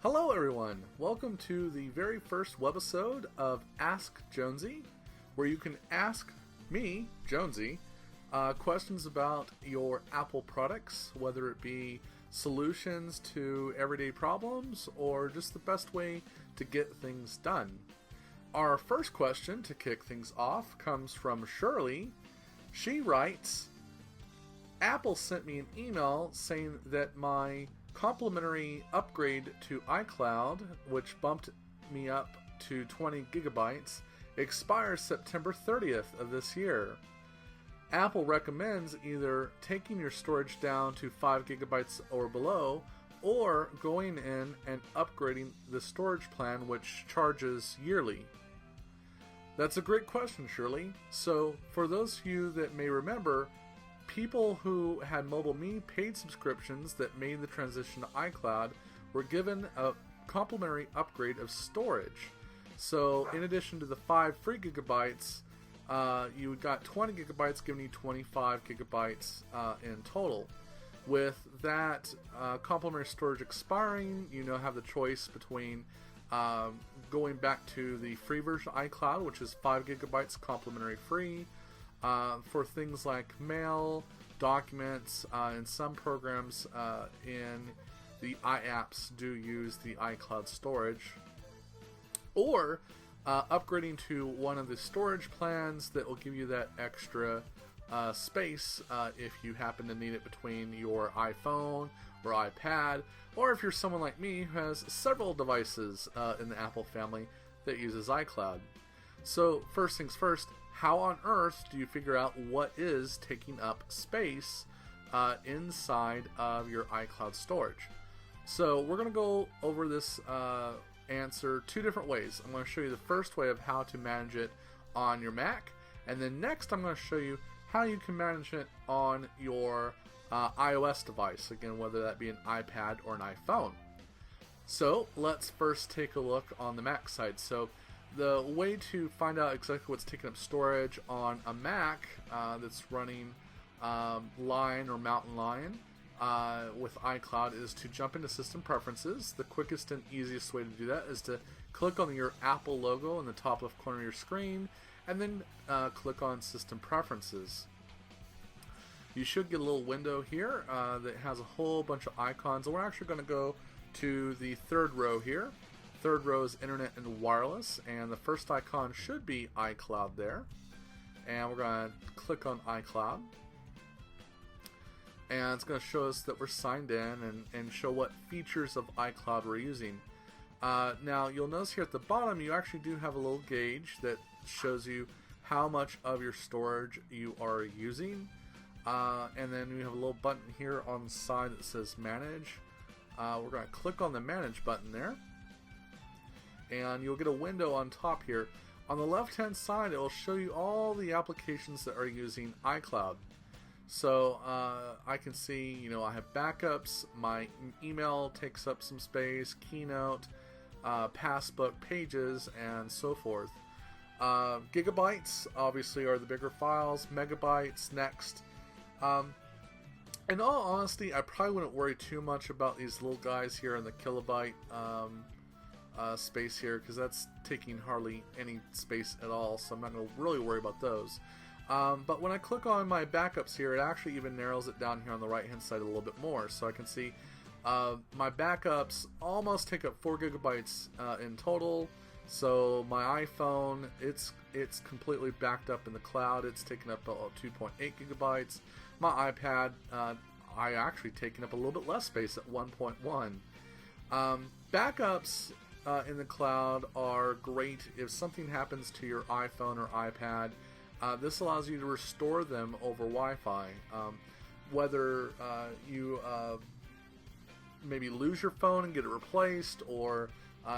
Hello everyone! Welcome to the very first webisode of Ask Jonesy, where you can ask me, Jonesy, questions about your Apple products, whether it be solutions to everyday problems or just the best way to get things done. Our first question to kick things off comes from Shirley. She writes, Apple sent me an email saying that my complimentary upgrade to iCloud, which bumped me up to 20 gigabytes, expires September 30th of this year. Apple recommends either taking your storage down to 5 gigabytes or below, or going in and upgrading the storage plan, which charges yearly. That's a great question, Shirley. So, for those of you that may remember, people who had MobileMe paid subscriptions that made the transition to iCloud were given a complimentary upgrade of storage. So in addition to the 5 free gigabytes, you got 20 gigabytes, giving you 25 gigabytes in total. With that complimentary storage expiring, you now have the choice between going back to the free version of iCloud, which is 5 gigabytes complimentary free, for things like mail, documents, and some programs in the iApps do use the iCloud storage, or upgrading to one of the storage plans that will give you that extra space if you happen to need it between your iPhone or iPad, or if you're someone like me who has several devices in the Apple family that uses iCloud. So first things first, how on earth do you figure out what is taking up space inside of your iCloud storage? So we're going to go over this answer two different ways. I'm going to show you the first way of how to manage it on your Mac, and then next I'm going to show you how you can manage it on your iOS device, again, whether that be an iPad or an iPhone. So let's first take a look on the Mac side. So the way to find out exactly what's taking up storage on a Mac that's running Lion or Mountain Lion with iCloud is to jump into System Preferences. The quickest and easiest way to do that is to click on your Apple logo in the top left corner of your screen, and then click on System Preferences. You should get a little window here that has a whole bunch of icons, and we're actually going to go to the third row here. Third row is Internet and Wireless, and the first icon should be iCloud there. And we're going to click on iCloud. And it's going to show us that we're signed in and show what features of iCloud we're using. Now, you'll notice here at the bottom, you actually do have a little gauge that shows you how much of your storage you are using. And then we have a little button here on the side that says Manage. We're going to click on the Manage button there, and you'll get a window on top here. On the left hand side, it will show you all the applications that are using iCloud. So I can see, I have backups, my email takes up some space, Keynote, Passbook, Pages, and so forth. Gigabytes obviously are the bigger files, megabytes next. In all honesty, I probably wouldn't worry too much about these little guys here in the kilobyte space here, because that's taking hardly any space at all, so I'm not going to really worry about those. But when I click on my backups here, it actually even narrows it down here on the right hand side a little bit more, so I can see my backups almost take up 4 gigabytes in total. So my iPhone, it's completely backed up in the cloud. It's taking up 2.8 gigabytes. My iPad, I actually taking up a little bit less space at 1.1. Backups in the cloud are great if something happens to your iPhone or iPad. This allows you to restore them over Wi-Fi. Whether you maybe lose your phone and get it replaced, or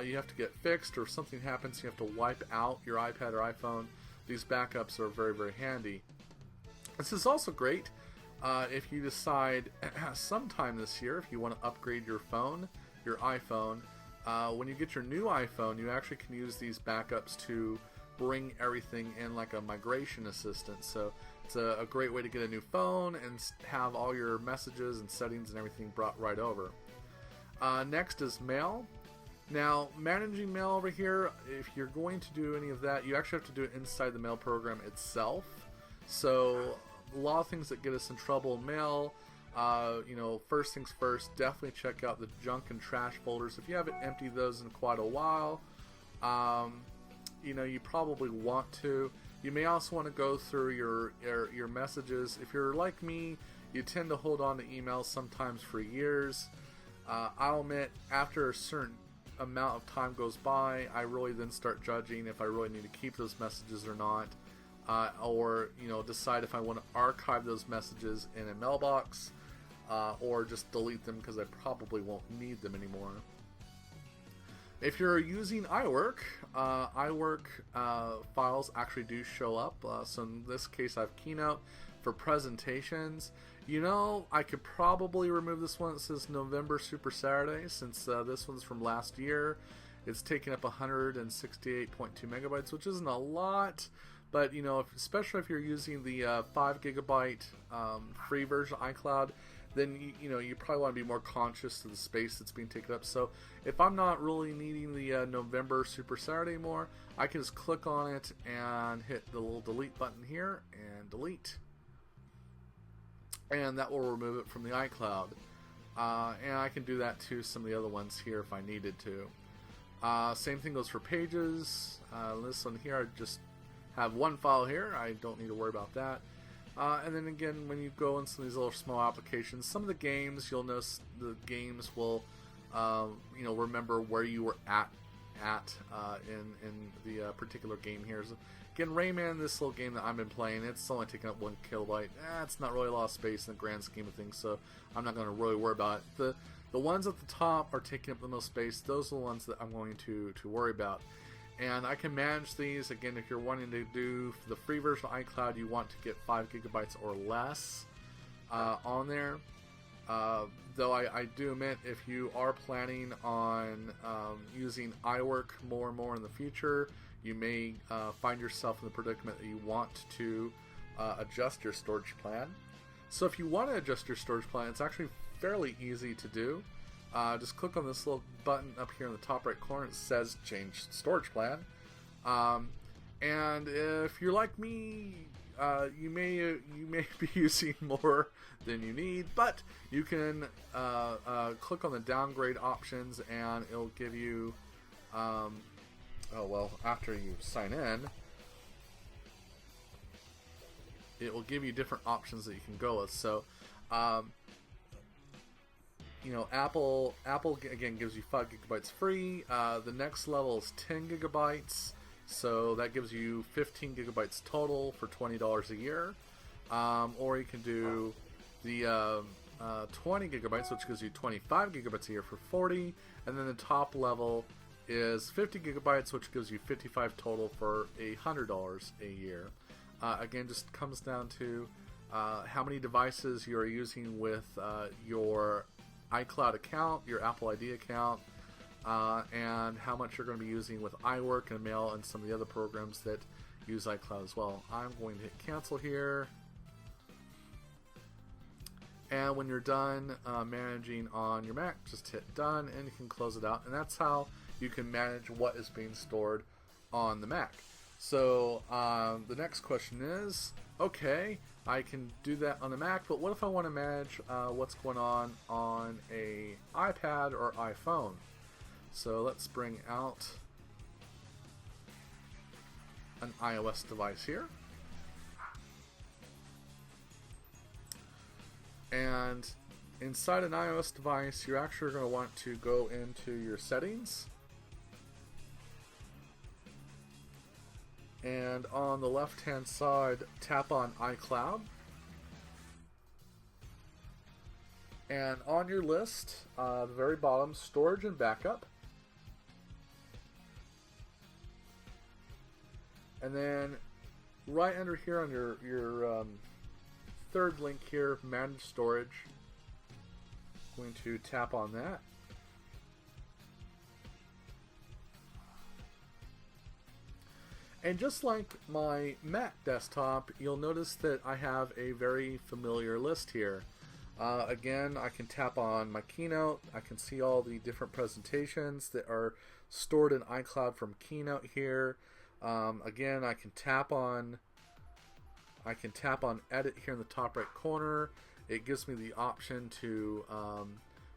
you have to get fixed, or if something happens you have to wipe out your iPad or iPhone, these backups are very, very handy. This is also great if you decide sometime this year, if you want to upgrade your phone, your iPhone. When you get your new iPhone, you actually can use these backups to bring everything in like a migration assistant. So it's a great way to get a new phone and have all your messages and settings and everything brought right over. Next is mail. Now, managing mail over here, if you're going to do any of that, you actually have to do it inside the mail program itself. So, a lot of things that get us in trouble in mail, first things first, definitely check out the junk and trash folders. If you haven't emptied those in quite a while, you probably want to. You may also want to go through your messages. If you're like me, you tend to hold on to emails sometimes for years. I'll admit, after a certain amount of time goes by, I really then start judging if I really need to keep those messages or not, or decide if I want to archive those messages in a mailbox, or just delete them because I probably won't need them anymore. If you're using iWork, files actually do show up. So in this case, I have Keynote for presentations. I could probably remove this one that says November Super Saturday, since this one's from last year. It's taking up 168.2 megabytes, which isn't a lot, but especially if you're using the 5 gigabyte free version of iCloud, then you probably want to be more conscious of the space that's being taken up. So if I'm not really needing the November Super Saturday anymore, I can just click on it and hit the little delete button here and delete. And that will remove it from the iCloud. And I can do that to some of the other ones here if I needed to. Same thing goes for pages. This one here, I just have one file here. I don't need to worry about that. And then again, when you go into these little small applications, some of the games, you'll notice the games will, remember where you were at in the particular game here. So, again, Rayman, this little game that I've been playing, it's only taking up 1 kilobyte. It's not really a lot of space in the grand scheme of things, so I'm not going to really worry about it. The ones at the top are taking up the most space. Those are the ones that I'm going to worry about. And I can manage these. Again, if you're wanting to do the free version of iCloud, you want to get 5 gigabytes or less on there. Though I do admit, if you are planning on using iWork more and more in the future, you may find yourself in the predicament that you want to adjust your storage plan. So if you want to adjust your storage plan, it's actually fairly easy to do. Just click on this little button up here in the top right corner. It says change storage plan. And if you're like me, you may be using more than you need, but you can click on the downgrade options, and it'll give you after you sign in, it will give you different options that you can go with. So Apple again gives you 5 gigabytes free. The next level is 10 gigabytes, so that gives you 15 gigabytes total for $20 a year. Or you can do the 20 gigabytes, which gives you 25 gigabytes a year for $40. And then the top level is 50 gigabytes, which gives you 55 total for $100 a year. Again, just comes down to how many devices you are using with your iCloud account, your Apple ID account, and how much you're going to be using with iWork and Mail and some of the other programs that use iCloud as well. I'm going to hit cancel here. And when you're done managing on your Mac, just hit done and you can close it out. And that's how you can manage what is being stored on the Mac. So the next question is, okay, I can do that on the Mac, but what if I want to manage what's going on a iPad or iPhone? So let's bring out an iOS device here. And inside an iOS device, you're actually going to want to go into your settings. And on the left-hand side, tap on iCloud. And on your list, the very bottom, storage and backup. And then right under here on your third link here, manage storage. Going to tap on that. And just like my Mac desktop, you'll notice that I have a very familiar list here. Again, I can tap on my Keynote. I can see all the different presentations that are stored in iCloud from Keynote here. Again, I can tap on Edit here in the top right corner. It gives me the option to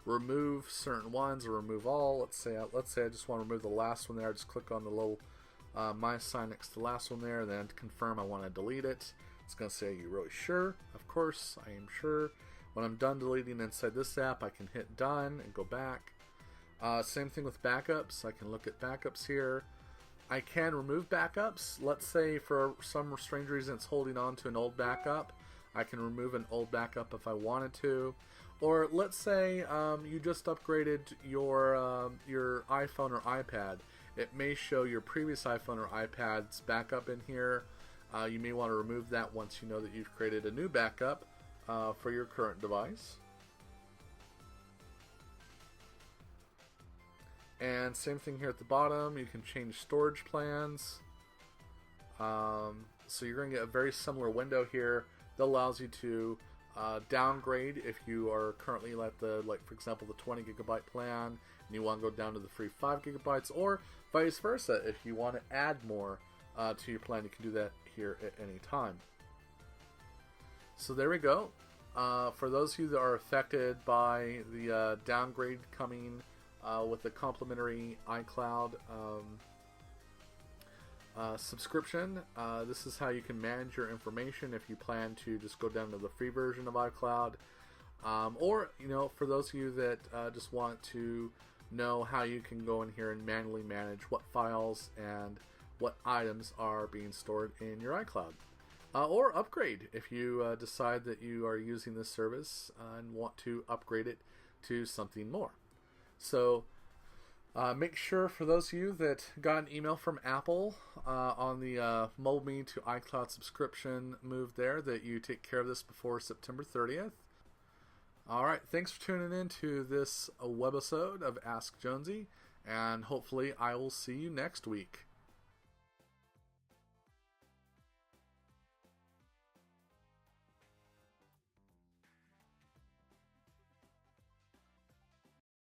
remove certain ones or remove all. Let's say I just want to remove the last one there. I just click on the little my sign next to the last one there, and then to confirm I want to delete it. It's going to say, "Are you really sure?" Of course, I am sure. When I'm done deleting inside this app, I can hit done and go back. Same thing with backups. I can look at backups here. I can remove backups. Let's say for some strange reason it's holding on to an old backup. I can remove an old backup if I wanted to. Or let's say you just upgraded your iPhone or iPad. It may show your previous iPhone or iPad's backup in here. You may want to remove that once you know that you've created a new backup for your current device. And same thing here at the bottom. You can change storage plans. So you're going to get a very similar window here that allows you to downgrade if you are currently at for example, the 20 gigabyte plan and you want to go down to the free 5 gigabytes, or vice versa. If you want to add more to your plan, you can do that here at any time. So there we go. For those of you that are affected by the downgrade coming with the complimentary iCloud subscription, this is how you can manage your information if you plan to just go down to the free version of iCloud. Or, for those of you that just want to know how you can go in here and manually manage what files and what items are being stored in your iCloud. Or upgrade if you decide that you are using this service and want to upgrade it to something more. So make sure, for those of you that got an email from Apple on the Mobile Me to iCloud subscription move there, that you take care of this before September 30th. Alright, thanks for tuning in to this webisode of Ask Jonesy, and hopefully I will see you next week.